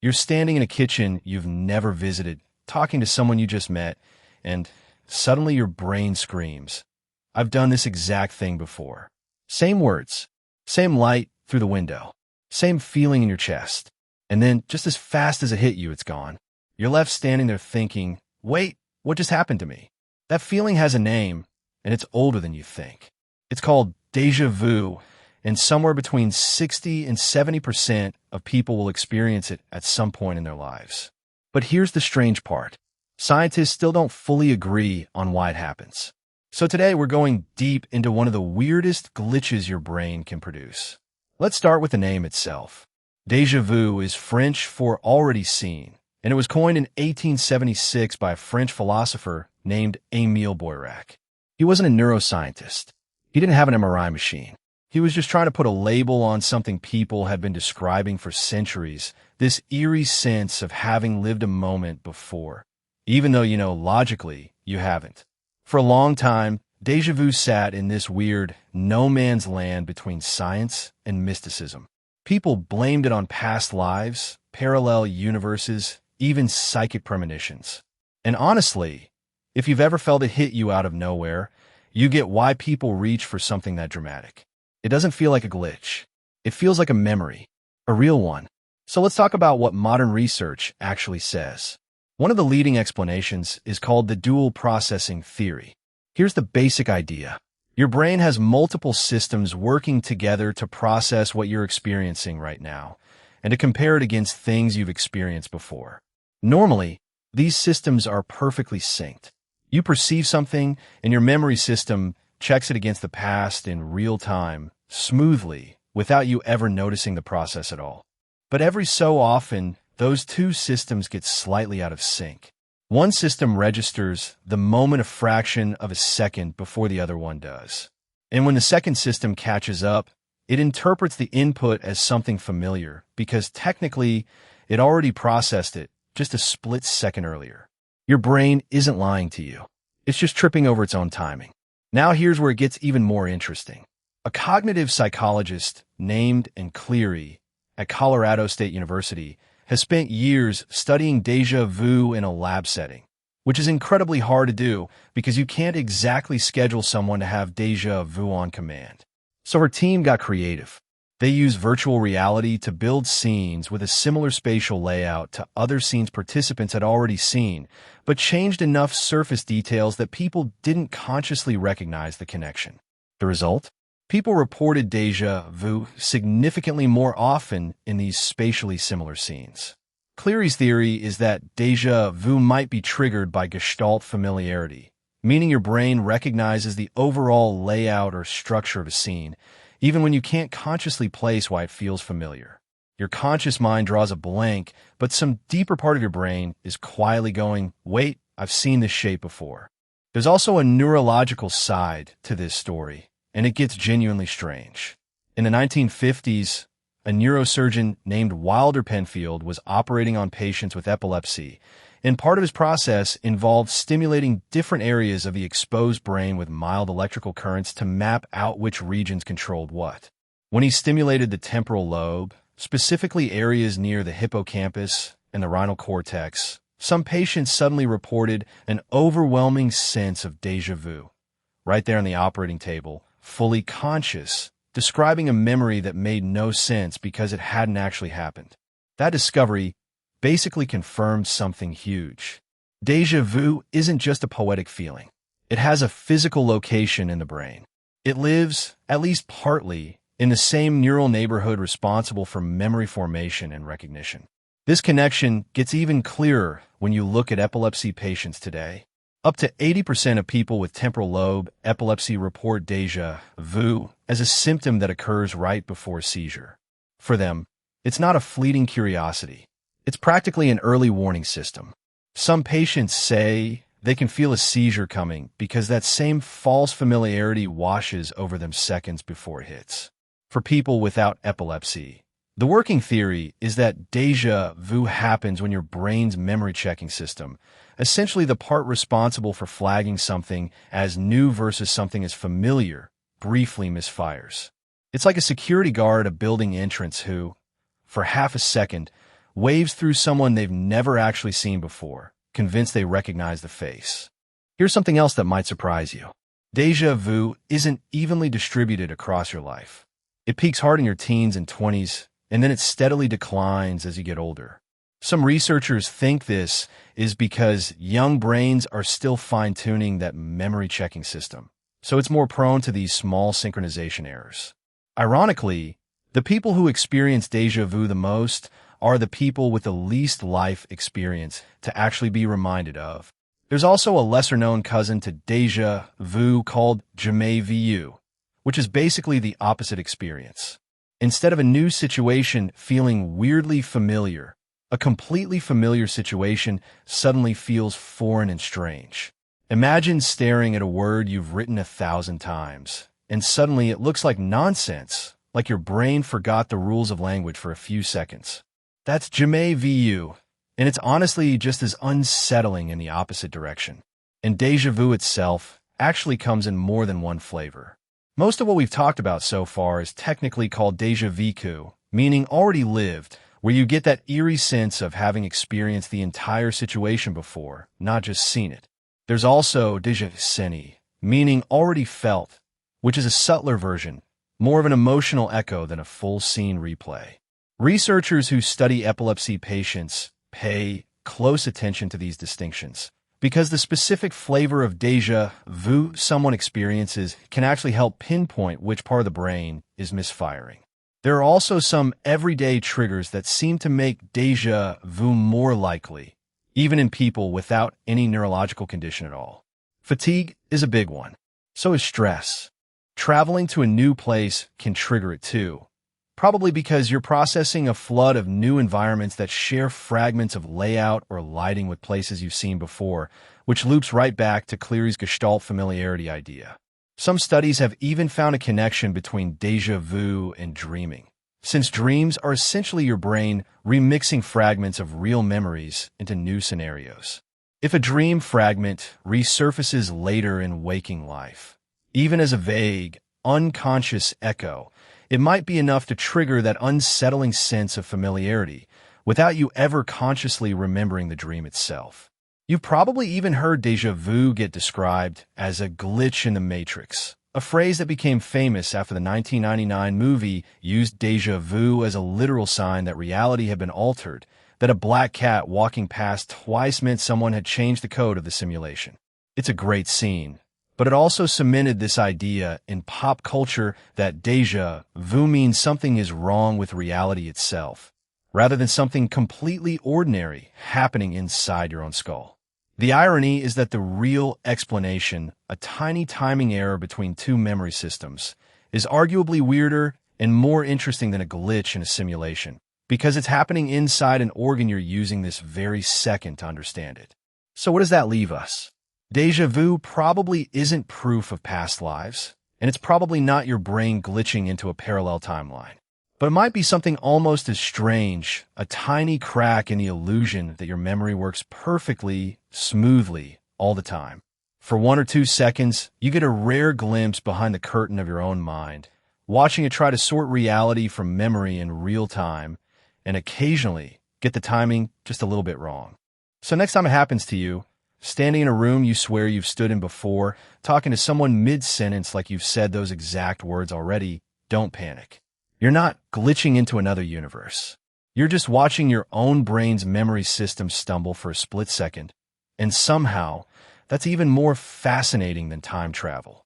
You're standing in a kitchen you've never visited, talking to someone you just met, and suddenly your brain screams, "I've done this exact thing before." Same words, same light through the window, same feeling in your chest. And then, just as fast as it hit you, it's gone. You're left standing there thinking, wait, what just happened to me? That feeling has a name, and it's older than you think. It's called déjà vu, and somewhere between 60 and 70% of people will experience it at some point in their lives. But here's the strange part. Scientists still don't fully agree on why it happens. So today we're going deep into one of the weirdest glitches your brain can produce. Let's start with the name itself. Déjà vu is French for already seen, and it was coined in 1876 by a French philosopher named Émile Boirac. He wasn't a neuroscientist. He didn't have an MRI machine. He was just trying to put a label on something people had been describing for centuries, this eerie sense of having lived a moment before, even though, logically, you haven't. For a long time, déjà vu sat in this weird no man's land between science and mysticism. People blamed it on past lives, parallel universes, even psychic premonitions. And honestly, if you've ever felt it hit you out of nowhere, you get why people reach for something that dramatic. It doesn't feel like a glitch. It feels like a memory, a real one. So let's talk about what modern research actually says. One of the leading explanations is called the dual processing theory. Here's the basic idea. Your brain has multiple systems working together to process what you're experiencing right now, and to compare it against things you've experienced before. Normally, these systems are perfectly synced. You perceive something, and your memory system checks it against the past in real time, smoothly, without you ever noticing the process at all. But every so often, those two systems get slightly out of sync. One system registers the moment a fraction of a second before the other one does. And when the second system catches up, it interprets the input as something familiar because technically it already processed it just a split second earlier. Your brain isn't lying to you. It's just tripping over its own timing. Now here's where it gets even more interesting. A cognitive psychologist named Cleary at Colorado State University has spent years studying déjà vu in a lab setting, which is incredibly hard to do because you can't exactly schedule someone to have déjà vu on command. So her team got creative. They used virtual reality to build scenes with a similar spatial layout to other scenes participants had already seen, but changed enough surface details that people didn't consciously recognize the connection. The result? People reported déjà vu significantly more often in these spatially similar scenes. Cleary's theory is that déjà vu might be triggered by gestalt familiarity, meaning your brain recognizes the overall layout or structure of a scene, even when you can't consciously place why it feels familiar. Your conscious mind draws a blank, but some deeper part of your brain is quietly going, wait, I've seen this shape before. There's also a neurological side to this story, and it gets genuinely strange. In the 1950s, a neurosurgeon named Wilder Penfield was operating on patients with epilepsy, and part of his process involved stimulating different areas of the exposed brain with mild electrical currents to map out which regions controlled what. When he stimulated the temporal lobe, specifically areas near the hippocampus and the rhinal cortex, some patients suddenly reported an overwhelming sense of déjà vu, right there on the operating table, fully conscious, describing a memory that made no sense because it hadn't actually happened. That discovery basically confirmed something huge. Déjà vu isn't just a poetic feeling. It has a physical location in the brain. It lives, at least partly, in the same neural neighborhood responsible for memory formation and recognition. This connection gets even clearer when you look at epilepsy patients today. Up to 80% of people with temporal lobe epilepsy report déjà vu as a symptom that occurs right before a seizure. For them, it's not a fleeting curiosity. It's practically an early warning system. Some patients say they can feel a seizure coming because that same false familiarity washes over them seconds before it hits. For people without epilepsy, the working theory is that déjà vu happens when your brain's memory checking system, essentially the part responsible for flagging something as new versus something as familiar, briefly misfires. It's like a security guard at a building entrance who, for half a second, waves through someone they've never actually seen before, convinced they recognize the face. Here's something else that might surprise you. Déjà vu isn't evenly distributed across your life. It peaks hard in your teens and 20s, and then it steadily declines as you get older. Some researchers think this is because young brains are still fine-tuning that memory checking system, so it's more prone to these small synchronization errors. Ironically, the people who experience déjà vu the most are the people with the least life experience to actually be reminded of. There's also a lesser-known cousin to déjà vu called Déjà Vu, which is basically the opposite experience. Instead of a new situation feeling weirdly familiar, a completely familiar situation suddenly feels foreign and strange. Imagine staring at a word you've written 1,000 times, and suddenly it looks like nonsense, like your brain forgot the rules of language for a few seconds. That's Déjà Vu, and it's honestly just as unsettling in the opposite direction. And déjà vu itself actually comes in more than one flavor. Most of what we've talked about so far is technically called déjà vu, meaning already lived, where you get that eerie sense of having experienced the entire situation before, not just seen it. There's also déjà vu, meaning already felt, which is a subtler version, more of an emotional echo than a full scene replay. Researchers who study epilepsy patients pay close attention to these distinctions, because the specific flavor of déjà vu someone experiences can actually help pinpoint which part of the brain is misfiring. There are also some everyday triggers that seem to make déjà vu more likely, even in people without any neurological condition at all. Fatigue is a big one. So is stress. Traveling to a new place can trigger it too, probably because you're processing a flood of new environments that share fragments of layout or lighting with places you've seen before, which loops right back to Cleary's Gestalt familiarity idea. Some studies have even found a connection between déjà vu and dreaming, since dreams are essentially your brain remixing fragments of real memories into new scenarios. If a dream fragment resurfaces later in waking life, even as a vague, unconscious echo, it might be enough to trigger that unsettling sense of familiarity without you ever consciously remembering the dream itself. You've probably even heard déjà vu get described as a glitch in the Matrix, a phrase that became famous after the 1999 movie used déjà vu as a literal sign that reality had been altered, that a black cat walking past twice meant someone had changed the code of the simulation. It's a great scene, but it also cemented this idea in pop culture that déjà vu means something is wrong with reality itself, rather than something completely ordinary happening inside your own skull. The irony is that the real explanation, a tiny timing error between two memory systems, is arguably weirder and more interesting than a glitch in a simulation, because it's happening inside an organ you're using this very second to understand it. So what does that leave us? Déjà vu probably isn't proof of past lives, and it's probably not your brain glitching into a parallel timeline. But it might be something almost as strange, a tiny crack in the illusion that your memory works perfectly, smoothly, all the time. For 1 or 2 seconds, you get a rare glimpse behind the curtain of your own mind, watching it try to sort reality from memory in real time, and occasionally get the timing just a little bit wrong. So next time it happens to you, standing in a room you swear you've stood in before, talking to someone mid-sentence like you've said those exact words already, don't panic. You're not glitching into another universe. You're just watching your own brain's memory system stumble for a split second, and somehow, that's even more fascinating than time travel.